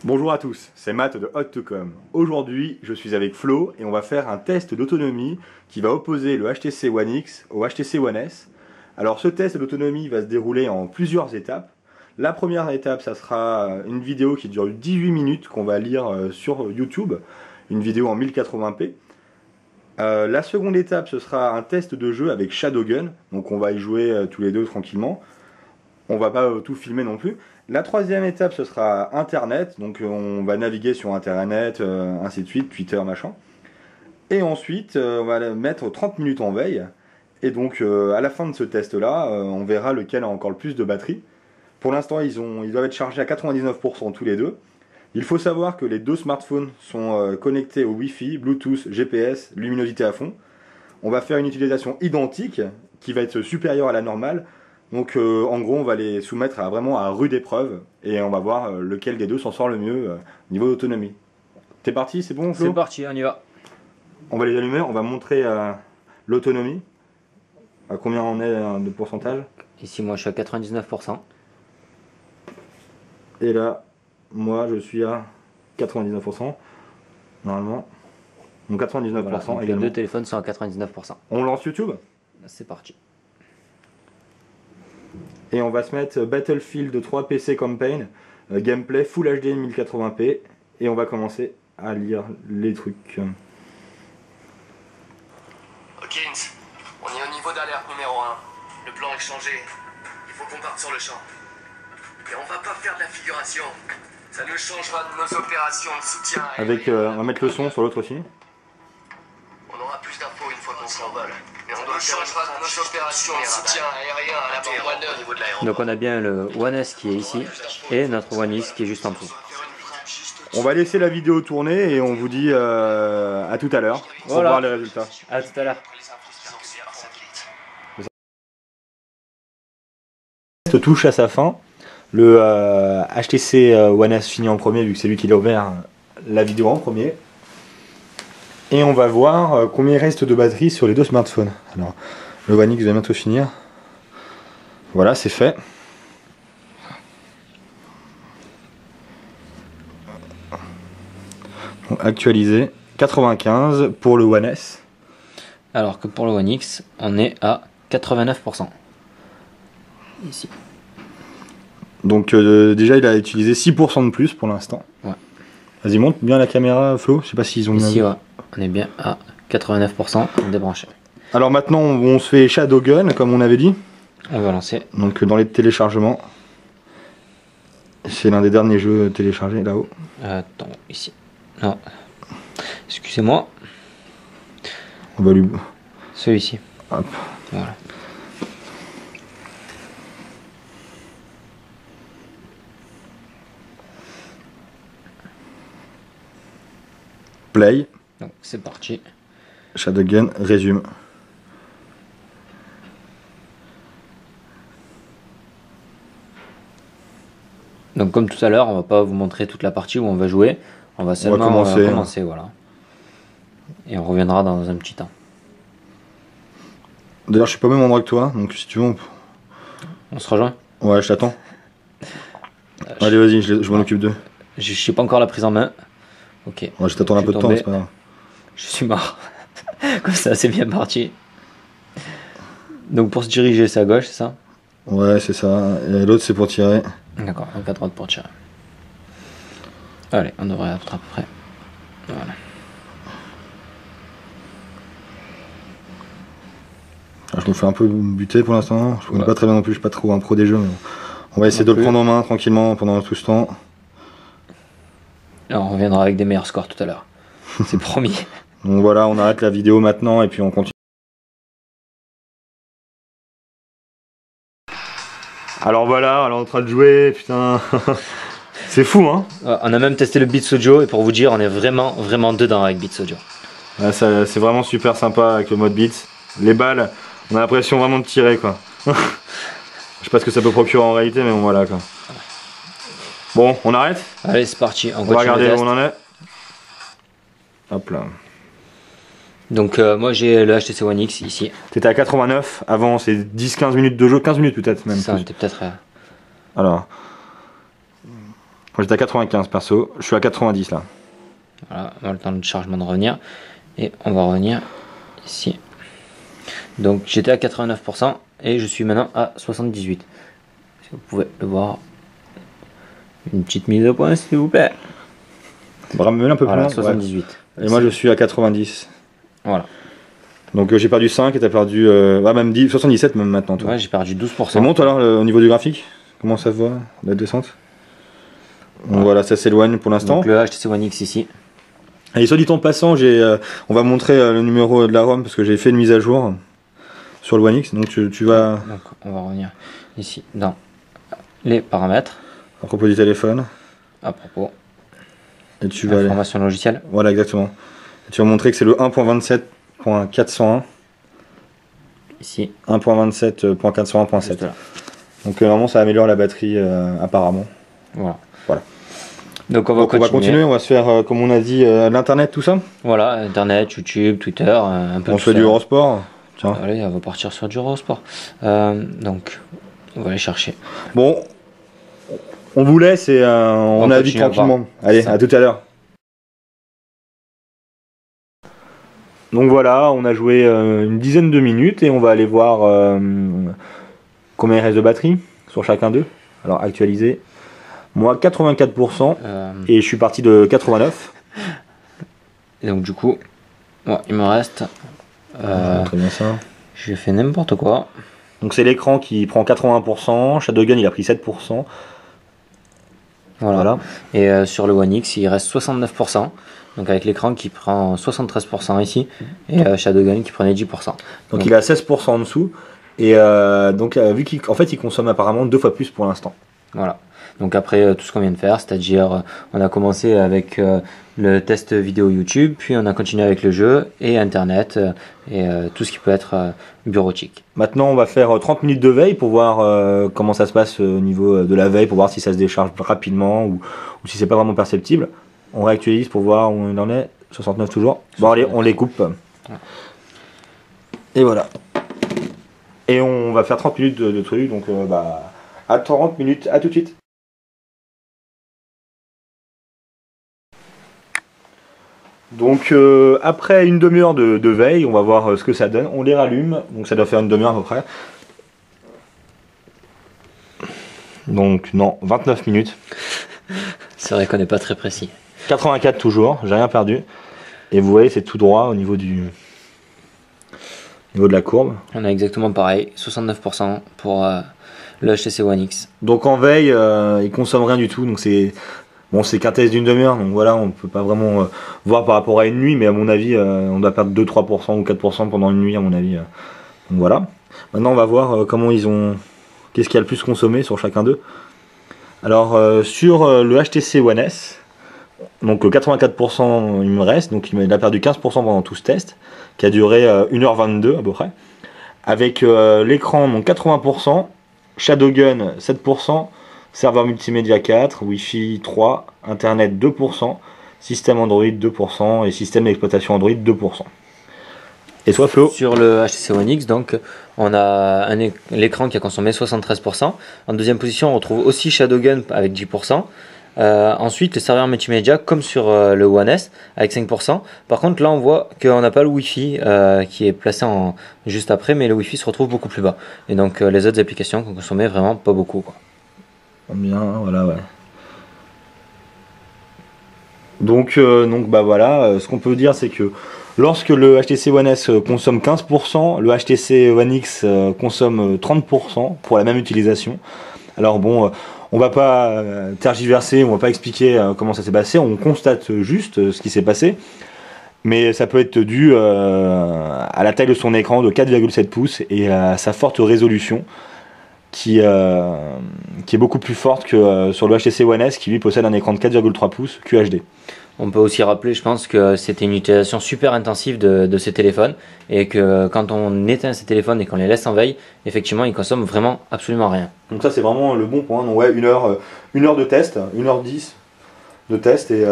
Bonjour à tous, c'est Matt de Hot2Com. Aujourd'hui, je suis avec Flo et on va faire un test d'autonomie qui va opposer le HTC One X au HTC One S. Alors ce test d'autonomie va se dérouler en plusieurs étapes. La première étape, ça sera une vidéo qui dure 18 minutes qu'on va lire sur YouTube, une vidéo en 1080p. La seconde étape, ce sera un test de jeu avec Shadowgun, donc on va y jouer tous les deux tranquillement. On va pas tout filmer non plus. La troisième étape, ce sera Internet. Donc on va naviguer sur Internet, ainsi de suite, Twitter, machin. Et ensuite, on va mettre 30 minutes en veille. Et donc à la fin de ce test-là, on verra lequel a encore le plus de batterie. Pour l'instant, ils doivent être chargés à 99% tous les deux. Il faut savoir que les deux smartphones sont connectés au Wi-Fi, Bluetooth, GPS, luminosité à fond. On va faire une utilisation identique qui va être supérieure à la normale. Donc en gros on va les soumettre vraiment à rude épreuve et on va voir lequel des deux s'en sort le mieux niveau d'autonomie. T'es parti, c'est bon Flo? C'est parti, on y va. On va les allumer, on va montrer l'autonomie. À combien on est de pourcentage? Ici moi je suis à 99%. Et là, moi je suis à 99%. Normalement. Donc 99% Voilà, donc les également. deux téléphones sont à 99%. On lance YouTube? C'est parti. Et on va se mettre Battlefield 3 PC Campaign, gameplay Full HD 1080p, et on va commencer à lire les trucs. Hawkins, on est au niveau d'alerte numéro 1. Le plan est changé. Il faut qu'on parte sur le champ. Et on va pas faire de la figuration. Ça nous changera de nos opérations de soutien aérien. Avec, on va mettre le son sur l'autre aussi. On aura plus d'infos une fois qu'on s'envole. Mais on changera de nos opérations de soutien aérien à la bande au niveau de l'aéroport. Donc on a bien le One S qui est ici et notre One X qui est juste en dessous. On va laisser la vidéo tourner et on vous dit à tout à l'heure pour Voilà. voir les résultats. A tout à l'heure. Le test touche à sa fin. Le HTC One S finit en premier vu que c'est lui qui a ouvert la vidéo en premier. Et on va voir combien il reste de batterie sur les deux smartphones. Alors, le One X va bientôt finir. Voilà, c'est fait. Donc, actualisé. 95 pour le One S. Alors que pour le One X, on est à 89%. Ici. Donc déjà il a utilisé 6% de plus pour l'instant. Ouais. Vas-y, monte bien la caméra Flo, je sais pas s'ils ont Ici, mis. ouais, on est bien à 89% débranché. Alors maintenant on se fait Shadowgun comme on avait dit. On va lancer. Donc dans les téléchargements. C'est l'un des derniers jeux téléchargés là-haut. Attends, ici. Non. Excusez-moi. On va lui. Celui-ci. Hop. Voilà. Play. Donc c'est parti. Shadowgun résume. Donc comme tout à l'heure, on va pas vous montrer toute la partie où on va jouer. On va seulement commencer, voilà. Et on reviendra dans un petit temps. D'ailleurs je suis pas au même endroit que toi, donc si tu veux On se rejoint. Ouais, je t'attends. Allez vas-y, je m'en occupe d'eux. Je sais pas encore la prise en main. Ok. Ouais, je t'attends un peu de temps, tombé. c'est pas grave. Je suis mort. Comme ça, c'est bien parti. Donc pour se diriger, c'est à gauche, c'est ça? Ouais, c'est ça. Et l'autre c'est pour tirer. D'accord, donc à droite pour tirer. Allez, on devrait être à peu près. Voilà. Je me fais un peu buter pour l'instant. Je connais pas très bien non plus, je suis pas trop un pro des jeux. Mais on va essayer de Non le plus. prendre en main tranquillement pendant tout ce temps. Là, on reviendra avec des meilleurs scores tout à l'heure. C'est promis. Donc voilà, on arrête la vidéo maintenant et puis on continue. Alors voilà, on est en train de jouer, putain. C'est fou, hein. On a même testé le Beats Audio et pour vous dire, on est vraiment dedans avec Beats Audio. Ouais, c'est vraiment super sympa avec le mode beats. Les balles, on a l'impression vraiment de tirer, quoi. Je sais pas ce que ça peut procurer en réalité, mais bon, voilà, quoi. Bon, on arrête? Allez, c'est parti. On va regarder où on en est. Hop là. Donc moi j'ai le HTC One X ici. T'étais à 89, avant c'est 10-15 minutes de jeu, 15 minutes peut-être même. Ça, on plus. était peut-être... Alors. Moi j'étais à 95 perso, je suis à 90 là. Voilà, on a le temps de chargement de revenir. Et on va revenir ici. Donc j'étais à 89% et je suis maintenant à 78. Si vous pouvez le voir. Une petite mise au point s'il vous plaît. Même un peu plus loin. 78. Ouais. Et moi je suis à 90. Voilà. Donc j'ai perdu 5 et t'as perdu même 10, 77 même maintenant toi. Ouais, j'ai perdu 12%. C'est bon toi alors au niveau du graphique? Comment ça se voit la descente? Donc voilà, ça s'éloigne pour l'instant. Donc le HTC One X ici. Et soit dit en passant, on va montrer le numéro de la ROM parce que j'ai fait une mise à jour sur le One X. Donc tu vas... Donc on va revenir ici dans les paramètres. À propos du téléphone. À propos. Et tu vas information logicielle. Voilà exactement. Et tu vas montrer que c'est le 1.27.401. Ici. 1.27.401.7. Donc normalement ça améliore la batterie apparemment. Voilà. Donc on va continuer, on va se faire comme on a dit l'internet tout ça. Voilà, internet, YouTube, Twitter, un peu. On se fait du Eurosport. Tiens. Allez, on va partir sur du Eurosport. Donc on va aller chercher. Bon, on vous laisse et on navigue tranquillement. Allez, à tout à l'heure. Donc voilà, on a joué une dizaine de minutes et on va aller voir combien il reste de batterie sur chacun d'eux. Alors actualiser. Moi 84% et je suis parti de 89. Et donc du coup, moi, il me reste. Très bien ça. J'ai fait n'importe quoi. Donc c'est l'écran qui prend 81%, Shadowgun il a pris 7%. Voilà. Et sur le One X il reste 69%. Donc avec l'écran qui prend 73% ici et Shadowgun qui prenait 10%. Donc il est à 16% en dessous. Et donc vu qu'en fait il consomme apparemment 2 fois plus pour l'instant. Voilà. Donc après tout ce qu'on vient de faire, c'est-à-dire on a commencé avec le test vidéo YouTube, puis on a continué avec le jeu et Internet et tout ce qui peut être bureautique. Maintenant on va faire 30 minutes de veille pour voir comment ça se passe au niveau de la veille, pour voir si ça se décharge rapidement ou si c'est pas vraiment perceptible. On réactualise pour voir où on en est, 69 toujours. Bon allez, on les coupe. Et voilà. Et on va faire 30 minutes de trucs, donc à 30 minutes, à tout de suite. Donc après une demi-heure de veille, on va voir ce que ça donne. On les rallume, donc ça doit faire une demi-heure à peu près. Donc non, 29 minutes. C'est vrai qu'on n'est pas très précis. 84 toujours, j'ai rien perdu. Et vous voyez, c'est tout droit au niveau de la courbe. On a exactement pareil, 69% pour le HTC One X. Donc en veille, il consomme rien du tout, donc c'est... Bon, c'est qu'un test d'une demi-heure, donc voilà, on peut pas vraiment voir par rapport à une nuit, mais à mon avis, on doit perdre 2-3% ou 4% pendant une nuit, à mon avis. Donc voilà. Maintenant, on va voir comment ils ont... Qu'est-ce qu'il y a le plus consommé sur chacun d'eux. Alors, sur le HTC One S, donc 84% il me reste, donc il a perdu 15% pendant tout ce test, qui a duré 1h22 à peu près. Avec l'écran, donc 80%, Shadowgun 7%, serveur multimédia 4, Wi-Fi 3, Internet 2%, système Android 2% et système d'exploitation Android 2%. Et toi Flo? Sur le HTC One X, donc on a l'écran qui a consommé 73%. En deuxième position, on retrouve aussi Shadowgun avec 10%. Ensuite, le serveur multimédia comme sur le One S avec 5%. Par contre, là, on voit qu'on n'a pas le Wi-Fi qui est placé juste après, mais le Wi-Fi se retrouve beaucoup plus bas. Et donc, les autres applications qu'on consommait vraiment pas beaucoup, quoi. Bien, voilà, ouais. Donc voilà, ce qu'on peut dire, c'est que lorsque le HTC One S consomme 15%, le HTC One X consomme 30% pour la même utilisation. Alors bon, on va pas tergiverser, on va pas expliquer comment ça s'est passé, on constate juste ce qui s'est passé. Mais ça peut être dû à la taille de son écran de 4,7 pouces et à sa forte résolution qui est beaucoup plus forte que sur le HTC One S qui lui possède un écran de 4,3 pouces QHD. On peut aussi rappeler, je pense, que c'était une utilisation super intensive de ces téléphones et que quand on éteint ces téléphones et qu'on les laisse en veille, effectivement, ils consomment vraiment absolument rien. Donc ça, c'est vraiment le bon point. Donc ouais, une heure de test, 1h10 de test et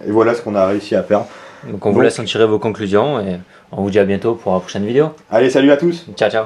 voilà ce qu'on a réussi à faire. Donc on vous laisse en tirer vos conclusions et on vous dit à bientôt pour la prochaine vidéo. Allez, salut à tous. Ciao, ciao.